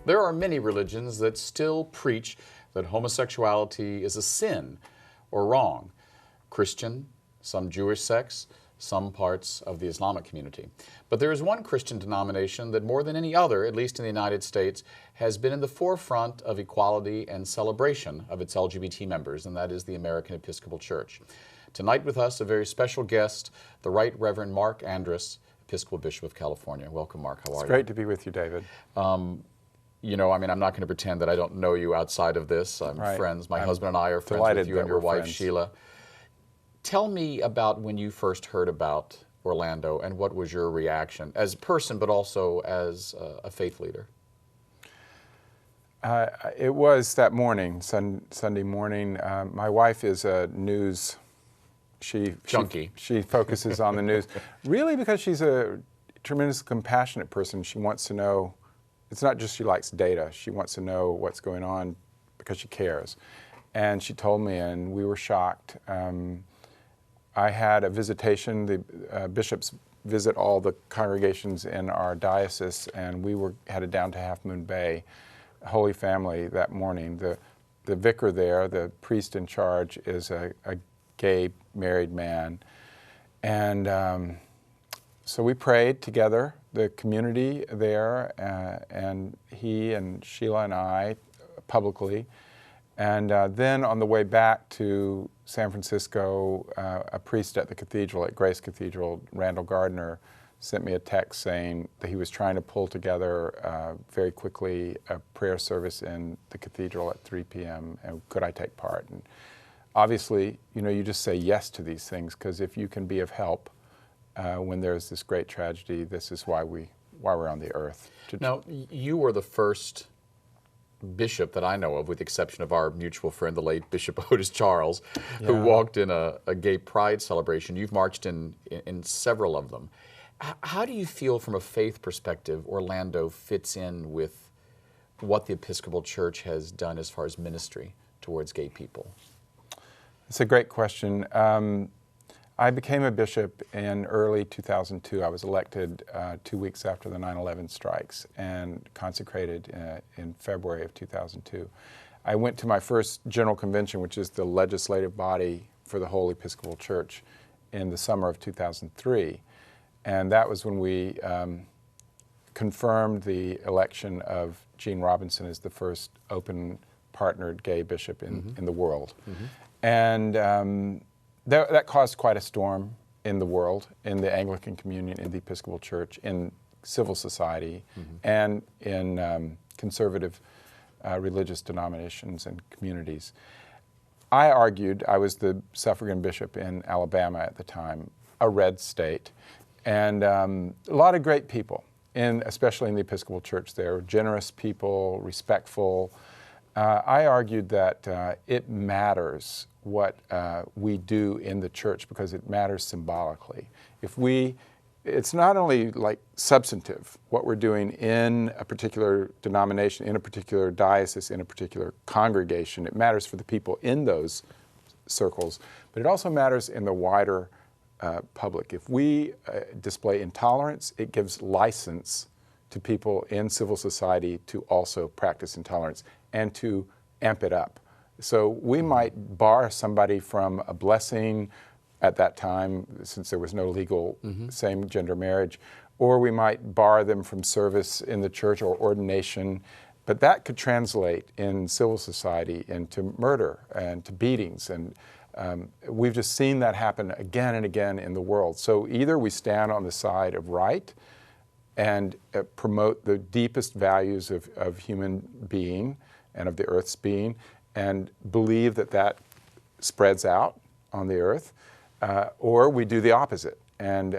There are many religions that still preach that homosexuality is a sin or wrong. Christian, some Jewish sects, some parts of the Islamic community. But there is one Christian denomination that more than any other, at least in the United States, has been in the forefront of equality and celebration of its LGBT members, and that is the American Episcopal Church. Tonight with us, a very special guest, the Right Reverend Marc Andrus, Episcopal Bishop of California. Welcome, Mark. How are you? It's great to be with you, David. You know, I mean, I'm not going to pretend that I don't know you outside of this. I'm friends. My husband and I are friends with you and your wife, Sheila. Tell me about when you first heard about Orlando and what was your reaction as a person, but also as a faith leader? It was that morning, Sunday morning. My wife is a news junkie. She focuses on the news, really because she's a tremendous compassionate person. She wants to know, it's not just she likes data, she wants to know what's going on because she cares. And she told me, and we were shocked. I had a visitation, the bishops visit all the congregations in our diocese, and we were headed down to Half Moon Bay, Holy Family, that morning. The vicar there, the priest in charge, is a gay married man. And so we prayed together, the community there, and he and Sheila and I publicly. And then on the way back to San Francisco, a priest at the cathedral, at Grace Cathedral, Randall Gardner, sent me a text saying that he was trying to pull together very quickly a prayer service in the cathedral at 3 p.m. and could I take part? And obviously, you know, you just say yes to these things because if you can be of help when there's this great tragedy, this is why we're on the earth. Now, you were the first bishop that I know of, with the exception of our mutual friend, the late Bishop Otis Charles, who walked in a gay pride celebration. You've marched in several of them. How do you feel from a faith perspective Orlando fits in with what the Episcopal Church has done as far as ministry towards gay people? It's a great question. I became a bishop in early 2002. I was elected 2 weeks after the 9/11 strikes and consecrated in February of 2002. I went to my first General Convention, which is the legislative body for the whole Episcopal Church, in the summer of 2003. And that was when we confirmed the election of Gene Robinson as the first open partnered gay bishop in the world. And that caused quite a storm in the world, in the Anglican Communion, in the Episcopal Church, in civil society, and in conservative religious denominations and communities. I argued, I was the suffragan bishop in Alabama at the time, a red state, and a lot of great people, especially in the Episcopal Church there, generous people, respectful. I argued that it matters what we do in the church because it matters symbolically. It's not only like substantive, what we're doing in a particular denomination, in a particular diocese, in a particular congregation. It matters for the people in those circles, but it also matters in the wider public. If we display intolerance, it gives license to people in civil society to also practice intolerance and to amp it up. So we might bar somebody from a blessing at that time, since there was no legal same-gender marriage, or we might bar them from service in the church or ordination, but that could translate in civil society into murder and to beatings, and we've just seen that happen again and again in the world. So either we stand on the side of right and promote the deepest values of human being and of the earth's being, and believe that spreads out on the earth, or we do the opposite, and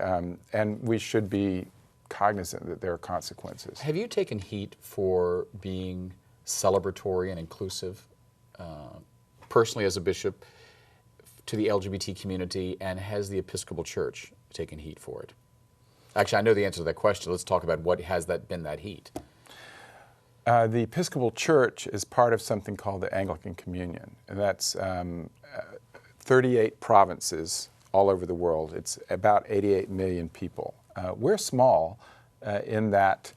we should be cognizant that there are consequences. Have you taken heat for being celebratory and inclusive, personally as a bishop, to the LGBT community, and has the Episcopal Church taken heat for it? Actually, I know the answer to that question. Let's talk about what has been that heat. The Episcopal Church is part of something called the Anglican Communion, and that's 38 provinces all over the world. It's about 88 million people. We're small in that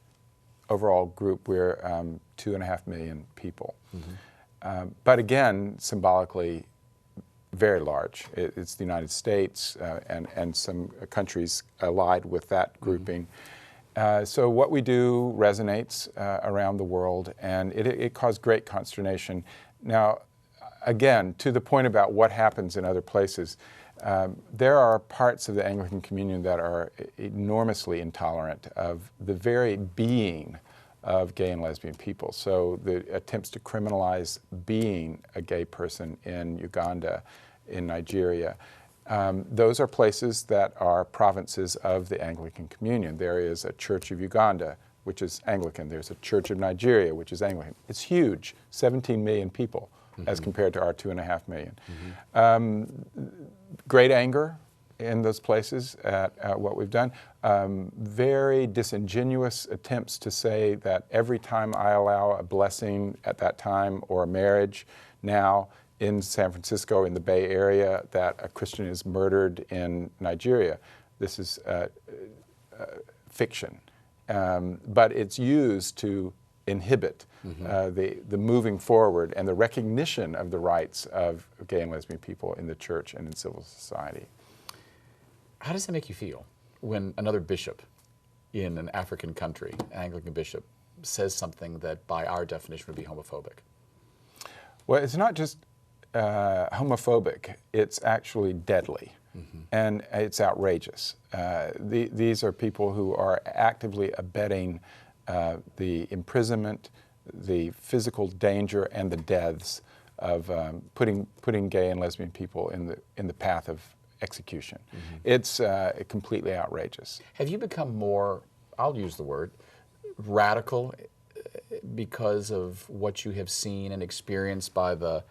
overall group, we're 2.5 million people. But again, symbolically, very large. It's the United States and some countries allied with that grouping. So what we do resonates around the world, and it caused great consternation. Now, again, to the point about what happens in other places, there are parts of the Anglican Communion that are enormously intolerant of the very being of gay and lesbian people. So the attempts to criminalize being a gay person in Uganda, in Nigeria, those are places that are provinces of the Anglican Communion. There is a Church of Uganda, which is Anglican. There's a Church of Nigeria, which is Anglican. It's huge, 17 million people as compared to our 2.5 million. Great anger in those places at what we've done. Very disingenuous attempts to say that every time I allow a blessing at that time or a marriage now in San Francisco, in the Bay Area, that a Christian is murdered in Nigeria. This is fiction. But it's used to inhibit the moving forward and the recognition of the rights of gay and lesbian people in the church and in civil society. How does that make you feel when another bishop in an African country, an Anglican bishop, says something that by our definition would be homophobic? Well, it's not just homophobic, it's actually deadly. And it's outrageous. These are people who are actively abetting the imprisonment, the physical danger, and the deaths of putting gay and lesbian people in the path of execution. It's completely outrageous. Have you become more, I'll use the word, radical because of what you have seen and experienced by the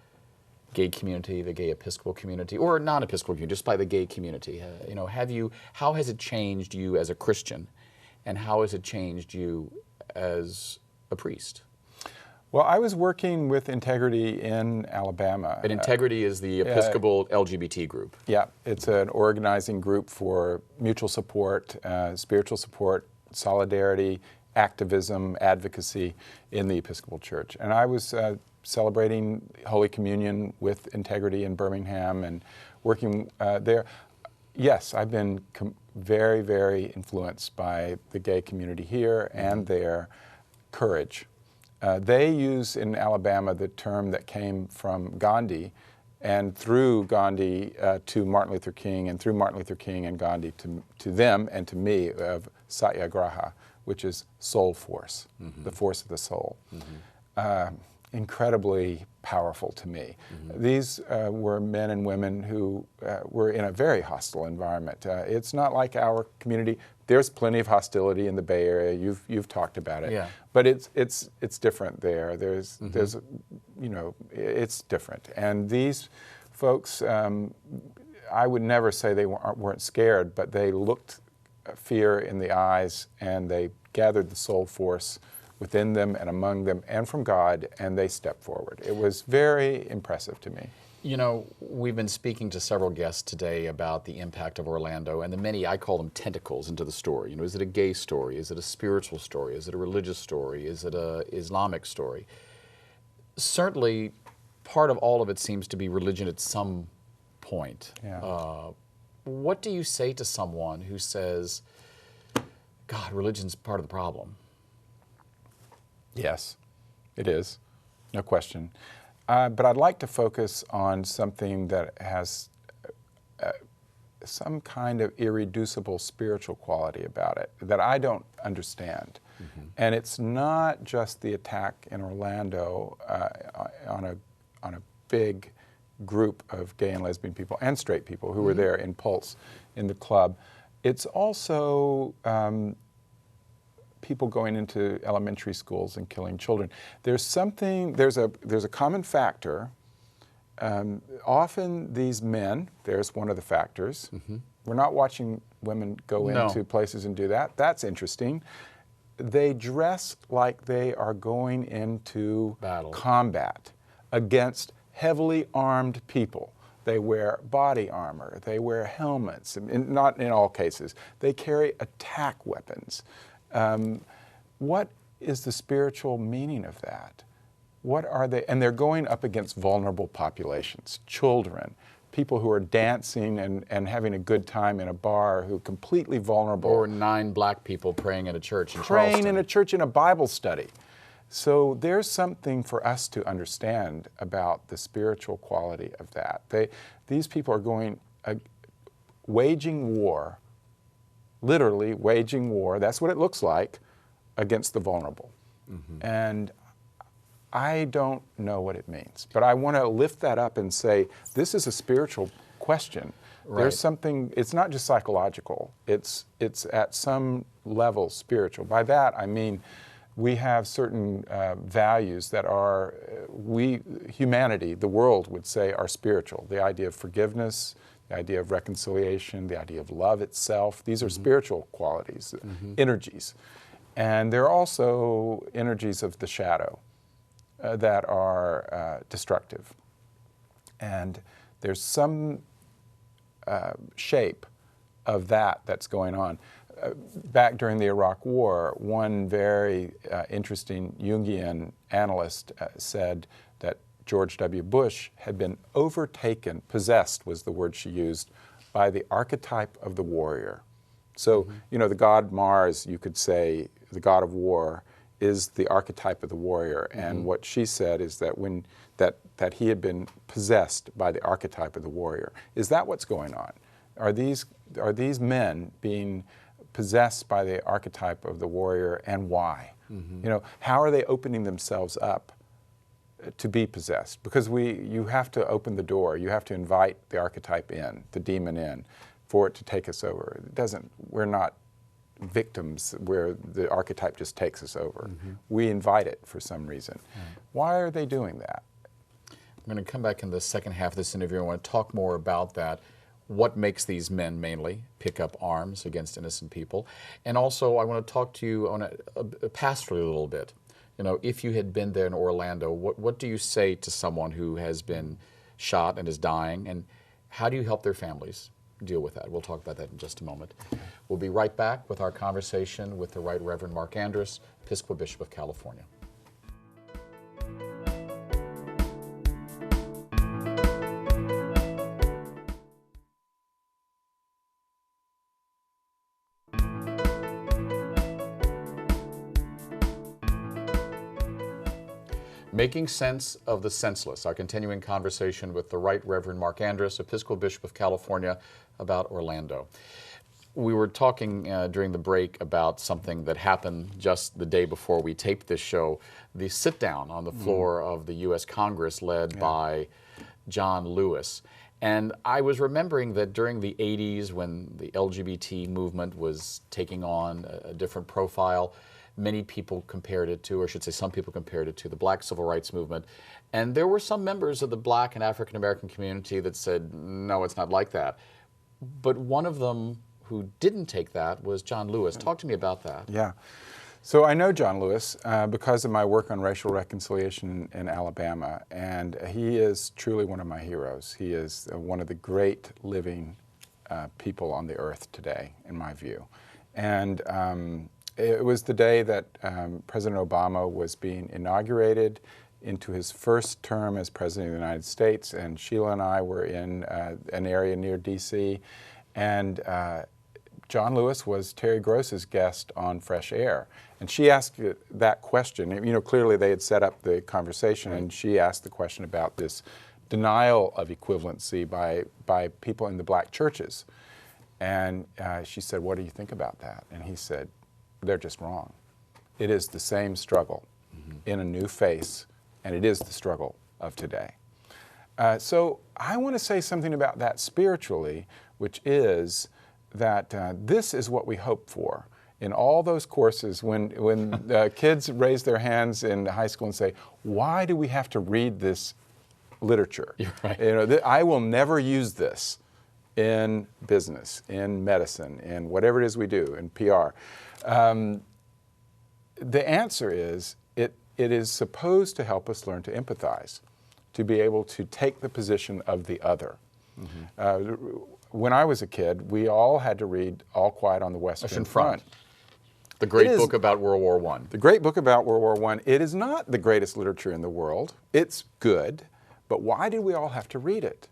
gay community, the gay Episcopal community, or non-Episcopal community, just by the gay community? You know, how has it changed you as a Christian, and how has it changed you as a priest? Well, I was working with Integrity in Alabama. And Integrity is the Episcopal LGBT group. Yeah, it's an organizing group for mutual support, spiritual support, solidarity, activism, advocacy in the Episcopal Church. And I was celebrating Holy Communion with Integrity in Birmingham and working there. Yes, I've been very, very influenced by the gay community here and their courage. They use in Alabama the term that came from Gandhi, and through Gandhi to Martin Luther King, and through Martin Luther King and Gandhi to them and to me of satyagraha, which is soul force, the force of the soul. Incredibly powerful to me. These were men and women who were in a very hostile environment. It's not like our community. There's plenty of hostility in the Bay Area. You've talked about it. Yeah. But it's different there. There's you know, it's different. And these folks, I would never say they weren't scared, but they looked fear in the eyes, and they gathered the soul force within them and among them and from God, and they stepped forward. It was very impressive to me. You know, we've been speaking to several guests today about the impact of Orlando and the many, I call them tentacles into the story. You know, is it a gay story? Is it a spiritual story? Is it a religious story? Is it an Islamic story? Certainly, part of all of it seems to be religion at some point. Yeah. What do you say to someone who says, God, religion's part of the problem? Yes, it is, no question. But I'd like to focus on something that has some kind of irreducible spiritual quality about it that I don't understand. And it's not just the attack in Orlando on a big group of gay and lesbian people and straight people who were there in Pulse, in the club. It's also people going into elementary schools and killing children. There's a common factor. Often these men, there's one of the factors. We're not watching women go into places and do that. That's interesting. They dress like they are going into combat against heavily armed people. They wear body armor. They wear helmets. Not in all cases. They carry attack weapons. What is the spiritual meaning of that? What are they? And they're going up against vulnerable populations, children, people who are dancing and having a good time in a bar who are completely vulnerable. Or 9 black people praying at a church in Praying Charleston. in a church in a Bible study. So there's something for us to understand about the spiritual quality of that. These people are waging war, literally waging war, that's what it looks like, against the vulnerable. Mm-hmm. And I don't know what it means, but I want to lift that up and say, this is a spiritual question. Right. There's something, it's not just psychological, it's at some level spiritual. By that I mean, we have certain values that are, humanity, the world would say, are spiritual. The idea of forgiveness, the idea of reconciliation, the idea of love itself, these are mm-hmm. spiritual qualities, mm-hmm. energies. And there are also energies of the shadow that are destructive. And there's some shape of that's going on. Back during the Iraq War, one very interesting Jungian analyst said that George W. Bush had been overtaken, possessed was the word she used, by the archetype of the warrior. So, mm-hmm. you know, the god Mars, you could say, the god of war, is the archetype of the warrior. Mm-hmm. And what she said is that that he had been possessed by the archetype of the warrior. Is that what's going on? Are these men being possessed by the archetype of the warrior, and why? Mm-hmm. You know, how are they opening themselves up to be possessed? Because you have to open the door. You have to invite the archetype in, the demon in, for it to take us over. We're not victims where the archetype just takes us over. Mm-hmm. We invite it for some reason. Mm-hmm. Why are they doing that? I'm going to come back in the second half of this interview. I want to talk more about that. What makes these men mainly pick up arms against innocent people? And also, I want to talk to you on a pastorally a little bit. You know, if you had been there in Orlando, what do you say to someone who has been shot and is dying, and how do you help their families deal with that? We'll talk about that in just a moment. We'll be right back with our conversation with the Right Reverend Marc Andrus, Episcopal Bishop of California. Making Sense of the Senseless, our continuing conversation with the Right Reverend Marc Andrus, Episcopal Bishop of California, about Orlando. We were talking during the break about something that happened just the day before we taped this show, the sit-down on the floor of the U.S. Congress led by John Lewis. And I was remembering that during the 80s, when the LGBT movement was taking on a different profile, many people compared it to, or I should say some people compared it to, the Black Civil Rights Movement. And there were some members of the Black and African American community that said, no, it's not like that. But one of them who didn't take that was John Lewis. Talk to me about that. Yeah. So I know John Lewis because of my work on racial reconciliation in Alabama, and he is truly one of my heroes. He is one of the great living people on the earth today, in my view. And it was the day that President Obama was being inaugurated into his first term as President of the United States, and Sheila and I were in an area near D.C., and John Lewis was Terry Gross's guest on Fresh Air. And she asked that question. You know, clearly they had set up the conversation, and she asked the question about this denial of equivalency by people in the black churches. And she said, what do you think about that? And he said, they're just wrong. It is the same struggle in a new face, and it is the struggle of today. So I want to say something about that spiritually, which is that this is what we hope for. In all those courses, when kids raise their hands in high school and say, why do we have to read this literature? You're right. You know, I will never use this in business, in medicine, in whatever it is we do, in PR. The answer is, it is supposed to help us learn to empathize, to be able to take the position of the other. When I was a kid, we all had to read All Quiet on the Western Front. The great book about World War I. The great book about World War I. It is not the greatest literature in the world. It's good, but why did we all have to read it?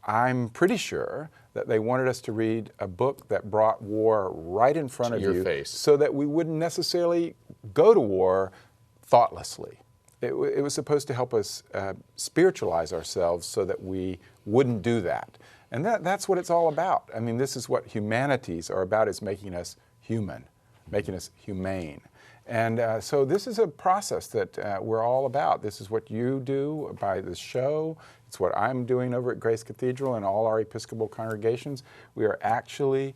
I'm pretty sure that they wanted us to read a book that brought war right in front of your you face, so that we wouldn't necessarily go to war thoughtlessly. It was supposed to help us spiritualize ourselves so that we wouldn't do that. And that's what it's all about. I mean, this is what humanities are about, is making us human, making us humane. And so this is a process that we're all about. This is what you do by this show. It's what I'm doing over at Grace Cathedral and all our Episcopal congregations. We are actually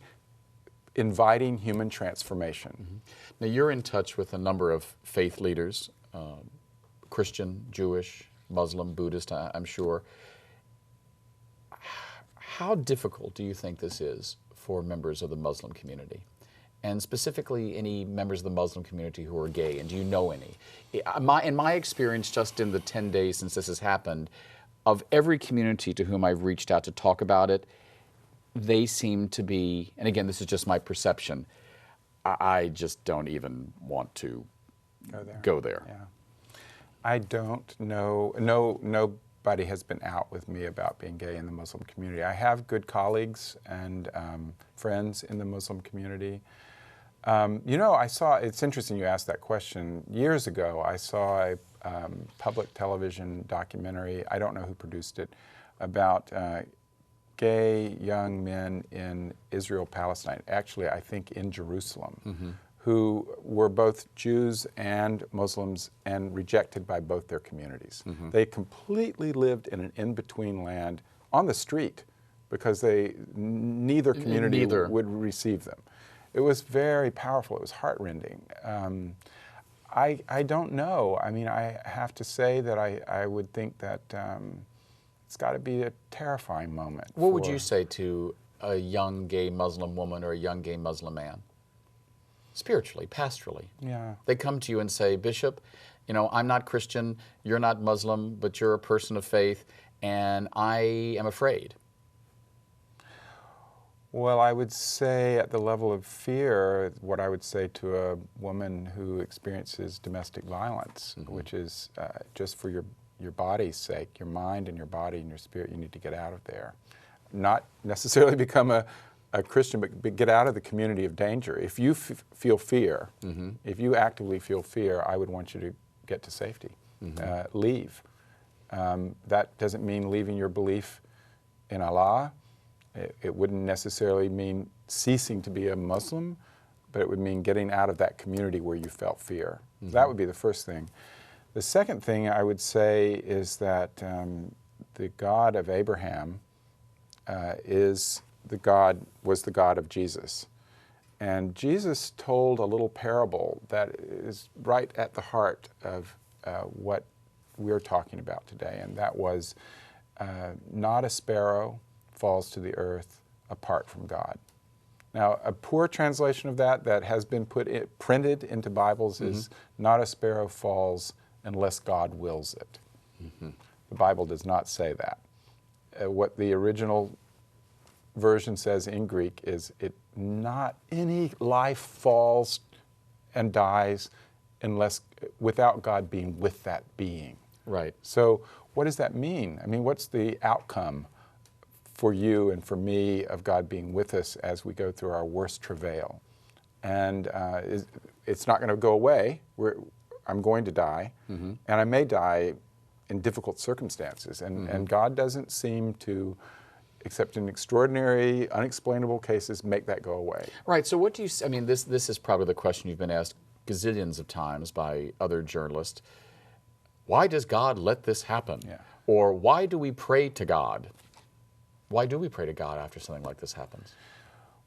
inviting human transformation. Mm-hmm. Now, you're in touch with a number of faith leaders, Christian, Jewish, Muslim, Buddhist, I'm sure. How difficult do you think this is for members of the Muslim community? And specifically, any members of the Muslim community who are gay, and do you know any? In my experience, just in the 10 days since this has happened, of every community to whom I've reached out to talk about it, they seem to be, and again, this is just my perception, I just don't even want to go there. Yeah. I don't know, nobody has been out with me about being gay in the Muslim community. I have good colleagues and friends in the Muslim community. You know, it's interesting you asked that question. Years ago, I saw a public television documentary, I don't know who produced it, about gay young men in Israel, Palestine, actually I think in Jerusalem, who were both Jews and Muslims and rejected by both their communities. They completely lived in an in-between land on the street because neither community would receive them. It was very powerful. It was heartrending. I don't know. I mean, I have to say that I would think that it's got to be a terrifying moment. What would you say to a young gay Muslim woman or a young gay Muslim man? Spiritually, pastorally. Yeah. They come to you and say, Bishop, you know, I'm not Christian, you're not Muslim, but you're a person of faith, and I am afraid. Well, I would say at the level of fear, what I would say to a woman who experiences domestic violence, which is just for your body's sake, your mind and your body and your spirit, you need to get out of there. Not necessarily become a Christian, but get out of the community of danger. If you feel fear, if you actively feel fear, I would want you to get to safety. Leave. That doesn't mean leaving your belief in Allah. It wouldn't necessarily mean ceasing to be a Muslim, but it would mean getting out of that community where you felt fear. That would be the first thing. The second thing I would say is that the God of Abraham was the God of Jesus. And Jesus told a little parable that is right at the heart of what we're talking about today, and that was not a sparrow falls to the earth apart from God. Now, a poor translation of that has been printed into Bibles is not a sparrow falls unless God wills it. The Bible does not say that. What the original version says in Greek is not any life falls and dies without God being with that being. Right. So what does that mean? I mean, what's the outcome for you and for me of God being with us as we go through our worst travail? And it's not going to go away. I'm going to die, and I may die in difficult circumstances. And God doesn't seem to, except in extraordinary, unexplainable cases, make that go away. Right. So what do you? I mean, this is probably the question you've been asked gazillions of times by other journalists. Why does God let this happen? Yeah. Or why do we pray to God? Why do we pray to God after something like this happens?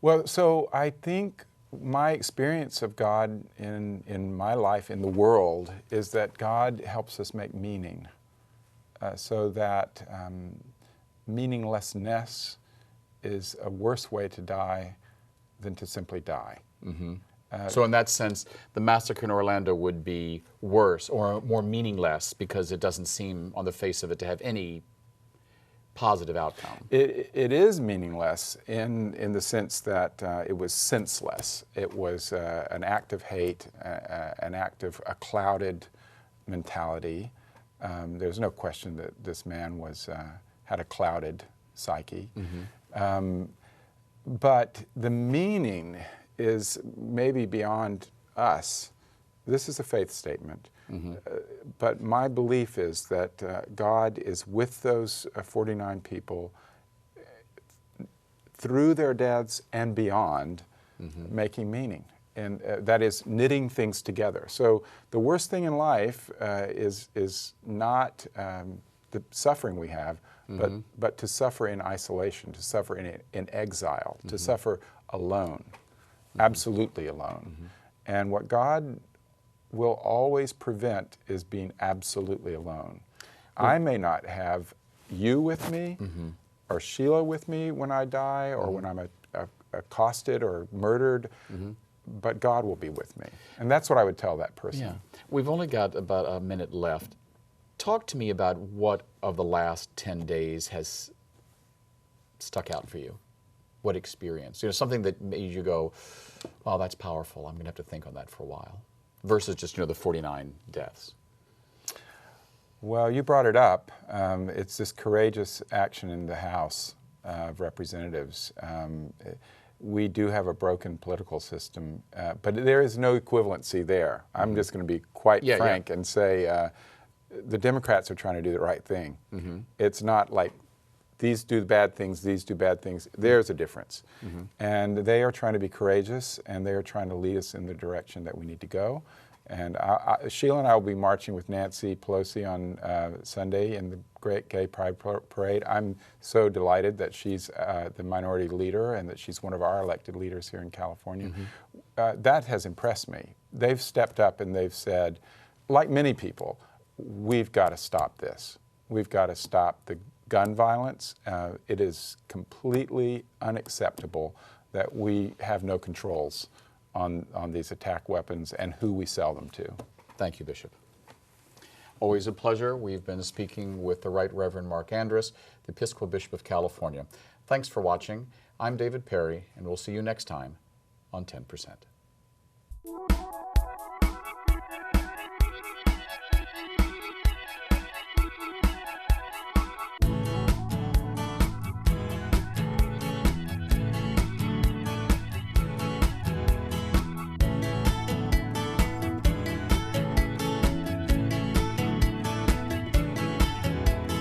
Well, so I think my experience of God in my life, in the world, is that God helps us make meaning, so that meaninglessness is a worse way to die than to simply die. So in that sense, the massacre in Orlando would be worse or more meaningless because it doesn't seem on the face of it to have any positive outcome. It is meaningless in the sense that it was senseless. It was an act of hate, an act of a clouded mentality. There's no question that this man had a clouded psyche. But the meaning is maybe beyond us. This is a faith statement. But my belief is that God is with those 49 people through their deaths and beyond, making meaning. And that is knitting things together. So the worst thing in life is not the suffering we have, but to suffer in isolation, to suffer in exile, to suffer alone, absolutely alone. And what God will always prevent is being absolutely alone. I may not have you with me, or Sheila with me when I die, or when I'm accosted or murdered, but God will be with me. And that's what I would tell that person. Yeah. We've only got about a minute left. Talk to me about what of the last 10 days has stuck out for you. What experience? You know, something that made you go, oh, that's powerful. I'm going to have to think on that for a while. Versus just, the 49 deaths. Well, you brought it up. It's this courageous action in the House of Representatives. We do have a broken political system, but there is no equivalency there. I'm just going to be quite frank and say the Democrats are trying to do the right thing. It's not like these do bad things, these do bad things. There's a difference. And they are trying to be courageous, and they are trying to lead us in the direction that we need to go. And Sheila and I will be marching with Nancy Pelosi on Sunday in the Great Gay Pride Parade. I'm so delighted that she's the minority leader and that she's one of our elected leaders here in California. That has impressed me. They've stepped up and they've said, like many people, we've got to stop this. We've got to stop the gun violence. It is completely unacceptable that we have no controls on these attack weapons and who we sell them to. Thank you, Bishop. Always a pleasure. We've been speaking with the Right Reverend Marc Andrus, the Episcopal Bishop of California. Thanks for watching. I'm David Perry, and we'll see you next time on 10%.